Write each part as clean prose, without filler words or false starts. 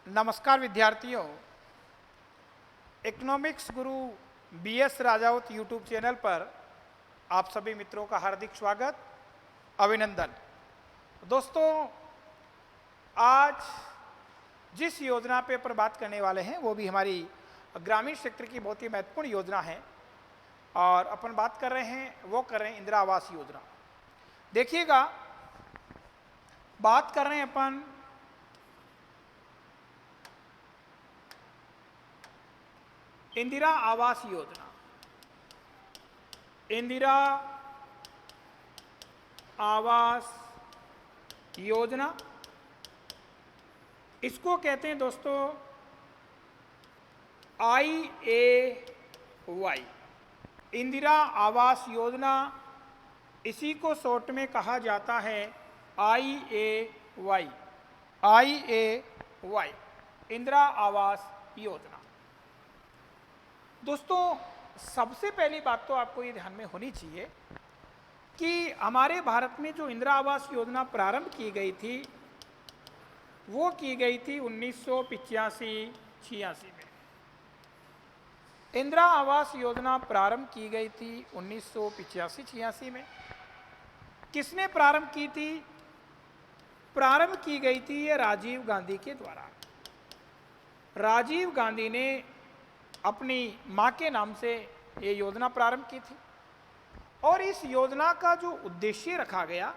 नमस्कार विद्यार्थियों, इकोनॉमिक्स गुरु BS Rajawat YouTube channel पर आप सभी मित्रों का हार्दिक स्वागत, अभिनंदन। दोस्तों, आज जिस योजना पे पर बात करने वाले हैं वो भी हमारी ग्रामीण क्षेत्र की बहुत ही महत्वपूर्ण योजना है और अपन बात कर रहे हैं इंदिरा आवास योजना। देखिएगा, बात कर रहे हैं अपन इंदिरा आवास योजना। इंदिरा आवास योजना इसको कहते हैं दोस्तों IAY, इंदिरा आवास योजना। इसी को शॉर्ट में कहा जाता है IAY, इंदिरा आवास योजना। दोस्तों, सबसे पहली बात तो आपको ये ध्यान में होनी चाहिए कि हमारे भारत में जो इंदिरा आवास योजना प्रारंभ की गई थी वो की गई थी 1985-86 में। इंदिरा आवास योजना प्रारंभ की गई थी 1985-86 में। किसने प्रारंभ की थी? प्रारंभ की गई थी ये राजीव गांधी के द्वारा। राजीव गांधी ने अपनी मां के नाम से ये योजना प्रारंभ की थी और इस योजना का जो उद्देश्य रखा गया,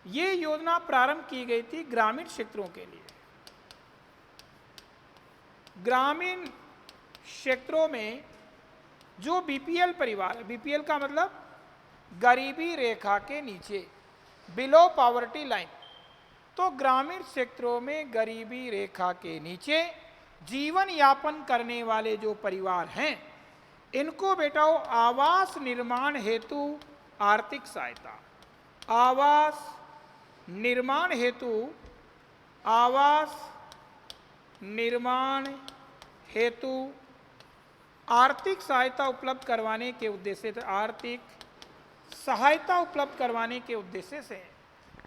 ये योजना प्रारंभ की गई थी ग्रामीण क्षेत्रों के लिए। ग्रामीण क्षेत्रों में जो बीपीएल परिवार, बीपीएल का मतलब गरीबी रेखा के नीचे, बिलो पॉवर्टी लाइन, तो ग्रामीण क्षेत्रों में गरीबी रेखा के नीचे जीवन यापन करने वाले जो परिवार हैं, इनको बेटाओ आवास निर्माण हेतु आर्थिक सहायता, आवास निर्माण हेतु, आवास निर्माण हेतु आर्थिक सहायता उपलब्ध करवाने के उद्देश्य से, आर्थिक सहायता उपलब्ध करवाने के उद्देश्य से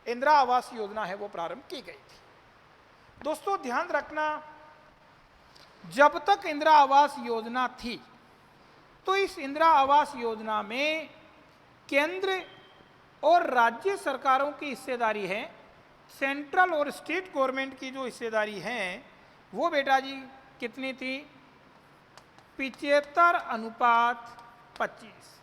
इंदिरा आवास योजना है वो प्रारंभ की गई थी। दोस्तों, ध्यान रखना, जब तक इंदिरा आवास योजना थी तो इस इंदिरा आवास योजना में केंद्र और राज्य सरकारों की हिस्सेदारी है, सेंट्रल और स्टेट गवर्नमेंट की जो हिस्सेदारी है वो बेटा जी कितनी थी? 75:25।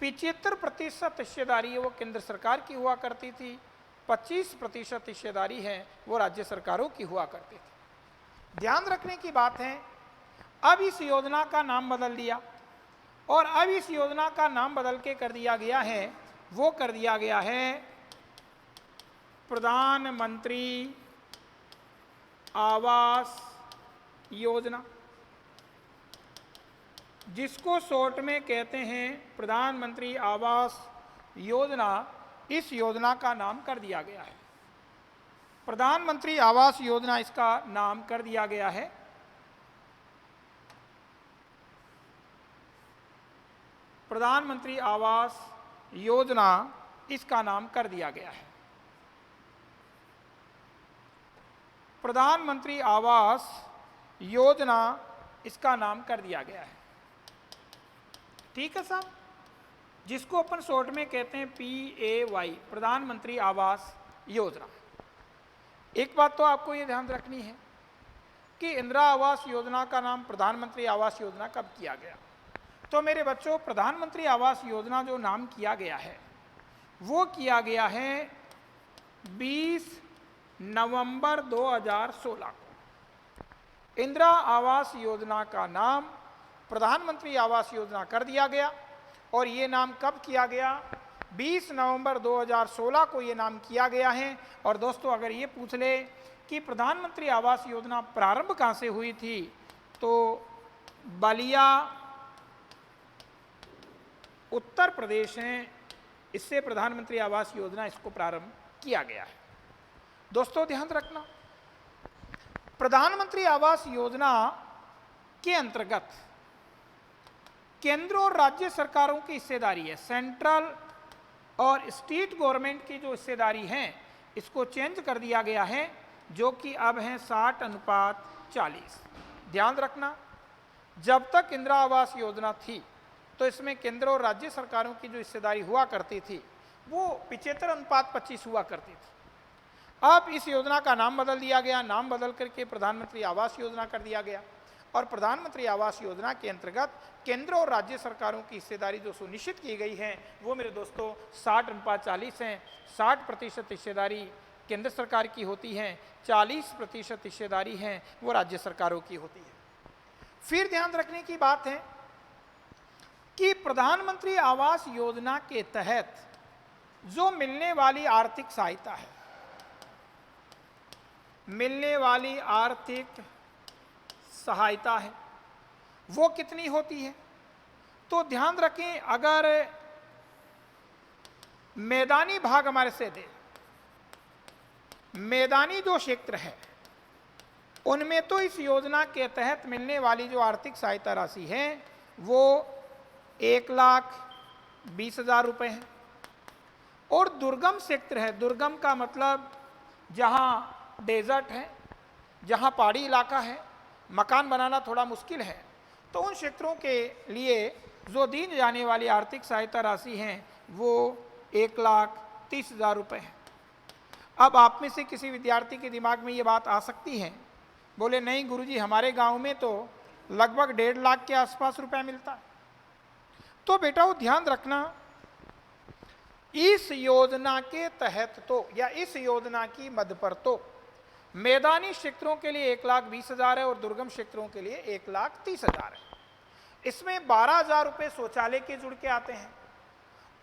75% हिस्सेदारी है वो केंद्र सरकार की हुआ करती थी, 25% हिस्सेदारी है वो राज्य सरकारों की हुआ करती थी। ध्यान रखने की बात है, अब इस योजना का नाम बदल दिया और अब इस योजना का नाम बदल के कर दिया गया है, वो कर दिया गया है प्रधानमंत्री आवास योजना, जिसको शॉर्ट में कहते हैं प्रधानमंत्री आवास योजना। इस योजना का नाम कर दिया गया है प्रधानमंत्री आवास योजना, इसका नाम कर दिया गया है। प्रधानमंत्री आवास योजना, इसका नाम कर दिया गया है। प्रधानमंत्री आवास योजना, इसका नाम कर दिया गया है। ठीक है साहब, जिसको अपन शॉर्ट में कहते हैं PAY, प्रधानमंत्री आवास योजना। एक बात तो आपको ये ध्यान रखनी है कि इंदिरा आवास योजना का नाम प्रधानमंत्री आवास योजना कब किया गया? तो मेरे बच्चों, प्रधानमंत्री आवास योजना जो नाम किया गया है वो किया गया है 20 नवंबर 2016 को। इंदिरा आवास योजना का नाम प्रधानमंत्री आवास योजना कर दिया गया और ये नाम कब किया गया? 20 नवंबर 2016 को ये नाम किया गया है। और दोस्तों, अगर ये पूछ ले कि प्रधानमंत्री आवास योजना प्रारंभ कहाँ से हुई थी, तो बलिया उत्तर प्रदेश है, इससे प्रधानमंत्री आवास योजना इसको प्रारंभ किया गया है। दोस्तों, ध्यान रखना, प्रधानमंत्री आवास योजना के अंतर्गत केंद्र और राज्य सरकारों की हिस्सेदारी है, सेंट्रल और स्टेट गवर्नमेंट की जो हिस्सेदारी है इसको चेंज कर दिया गया है जो कि अब हैं 60:40। ध्यान रखना, जब तक इंदिरा आवास योजना थी तो इसमें केंद्र और राज्य सरकारों की जो हिस्सेदारी हुआ करती थी वो 75:25 हुआ करती थी। अब इस योजना का नाम बदल दिया गया, नाम बदल करके प्रधानमंत्री आवास योजना कर दिया गया और प्रधानमंत्री आवास योजना के अंतर्गत केंद्र और राज्य सरकारों की हिस्सेदारी जो सुनिश्चित की गई है वो मेरे दोस्तों 60:40 हैं। 60% हिस्सेदारी केंद्र सरकार की होती है, 40% हिस्सेदारी है वो राज्य सरकारों की होती है। फिर ध्यान रखने की बात है कि प्रधानमंत्री आवास योजना के तहत जो मिलने वाली आर्थिक सहायता है, मिलने वाली आर्थिक सहायता है वो कितनी होती है? तो ध्यान रखें, अगर मैदानी भाग हमारे से दे, मैदानी जो क्षेत्र है उनमें तो इस योजना के तहत मिलने वाली जो आर्थिक सहायता राशि है वो 1,20,000 रुपये है। और दुर्गम क्षेत्र है, दुर्गम का मतलब जहाँ डेजर्ट है, जहाँ पहाड़ी इलाका है, मकान बनाना थोड़ा मुश्किल है, तो उन क्षेत्रों के लिए जो दी जाने वाली आर्थिक सहायता राशि है वो 1,30,000 रुपये है। अब आप में से किसी विद्यार्थी के दिमाग में ये बात आ सकती है, बोले नहीं गुरुजी हमारे गांव में तो लगभग 1.5 लाख के आसपास रुपया मिलता है। तो बेटा वो ध्यान रखना, इस योजना के तहत तो या इस योजना की मद पर तो मैदानी क्षेत्रों के लिए 1,20,000 है और दुर्गम क्षेत्रों के लिए 1,30,000 है। इसमें 12,000 रुपये शौचालय के जुड़ के आते हैं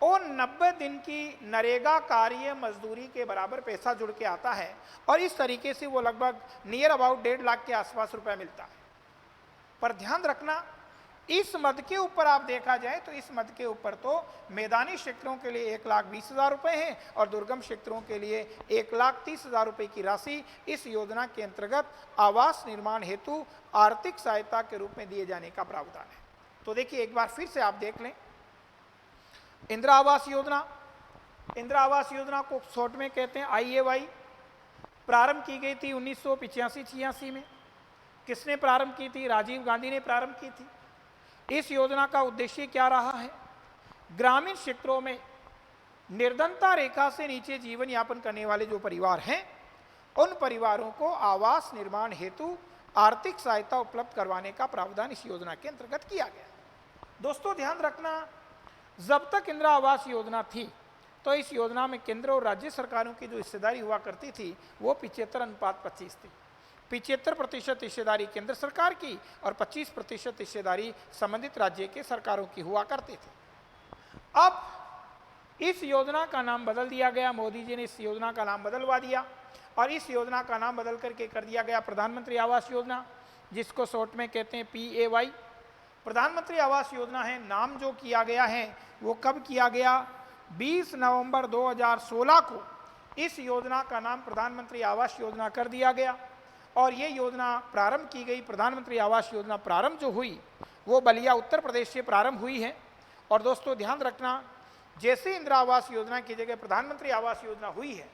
और 90 दिन की नरेगा कार्य मजदूरी के बराबर पैसा जुड़ के आता है और इस तरीके से वो लगभग नियर अबाउट 1.5 लाख के आसपास रुपया मिलता है। पर ध्यान रखना, इस मद के ऊपर आप देखा जाए तो इस मद के ऊपर तो मैदानी क्षेत्रों के लिए 1,20,000 रुपये है और दुर्गम क्षेत्रों के लिए 1,30,000 रुपये की राशि इस योजना के अंतर्गत आवास निर्माण हेतु आर्थिक सहायता के रूप में दिए जाने का प्रावधान है। तो देखिए एक बार फिर से आप देख लें, इंदिरा आवास योजना, इंदिरा आवास योजना को शॉर्ट में कहते हैं IAY, प्रारंभ की गई थी 1985-86 में। किसने प्रारंभ की थी? राजीव गांधी ने प्रारंभ की थी। इस योजना का उद्देश्य क्या रहा है? ग्रामीण क्षेत्रों में निर्धनता रेखा से नीचे जीवन यापन करने वाले जो परिवार हैं उन परिवारों को आवास निर्माण हेतु आर्थिक सहायता उपलब्ध करवाने का प्रावधान इस योजना के अंतर्गत किया गया। दोस्तों ध्यान रखना, जब तक इंदिरा आवास योजना थी तो इस योजना में केंद्र और राज्य सरकारों की जो हिस्सेदारी हुआ करती थी वो 75:25 थी। 75% हिस्सेदारी केंद्र सरकार की और 25% हिस्सेदारी संबंधित राज्य के सरकारों की हुआ करती थी। अब इस योजना का नाम बदल दिया गया, मोदी जी ने इस योजना का नाम बदलवा दिया और इस योजना का नाम बदल करके कर दिया गया प्रधानमंत्री आवास योजना, जिसको शॉर्ट में कहते हैं PAY। प्रधानमंत्री आवास योजना है, नाम जो किया गया है वो कब किया गया? 20 नवंबर 2016 को इस योजना का नाम प्रधानमंत्री आवास योजना कर दिया गया और ये योजना प्रारंभ की गई। प्रधानमंत्री आवास योजना प्रारंभ जो हुई वो बलिया उत्तर प्रदेश से प्रारंभ हुई है। और दोस्तों ध्यान रखना, जैसे इंदिरा आवास योजना की जगह प्रधानमंत्री आवास योजना हुई है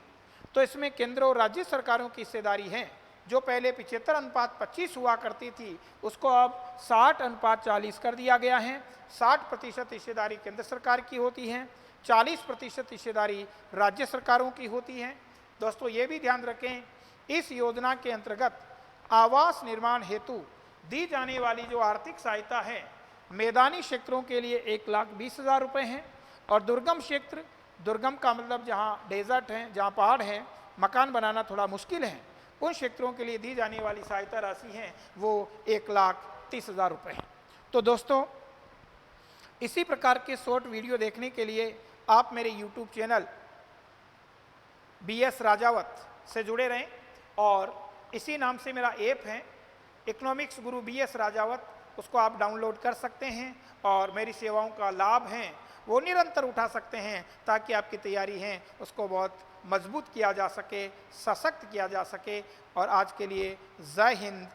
तो इसमें केंद्र और राज्य सरकारों की हिस्सेदारी है, जो पहले 75:25 हुआ करती थी उसको अब 60:40 कर दिया गया है। 60% हिस्सेदारी केंद्र सरकार की होती है, 40% हिस्सेदारी राज्य सरकारों की होती है। दोस्तों ये भी ध्यान रखें, इस योजना के अंतर्गत आवास निर्माण हेतु दी जाने वाली जो आर्थिक सहायता है मैदानी क्षेत्रों के लिए 1,20,000 रुपये हैं और दुर्गम क्षेत्र, दुर्गम का मतलब जहाँ डेजर्ट हैं, जहाँ पहाड़ हैं, मकान बनाना थोड़ा मुश्किल है, उन क्षेत्रों के लिए दी जाने वाली सहायता राशि है वो 1,30,000 रुपये है। तो दोस्तों इसी प्रकार के शॉर्ट वीडियो देखने के लिए आप मेरे YouTube चैनल BS राजावत से जुड़े रहें और इसी नाम से मेरा ऐप है इकोनॉमिक्स गुरु BS राजावत, उसको आप डाउनलोड कर सकते हैं और मेरी सेवाओं का लाभ है वो निरंतर उठा सकते हैं ताकि आपकी तैयारी है उसको बहुत मजबूत किया जा सके, सशक्त किया जा सके। और आज के लिए जय हिंद,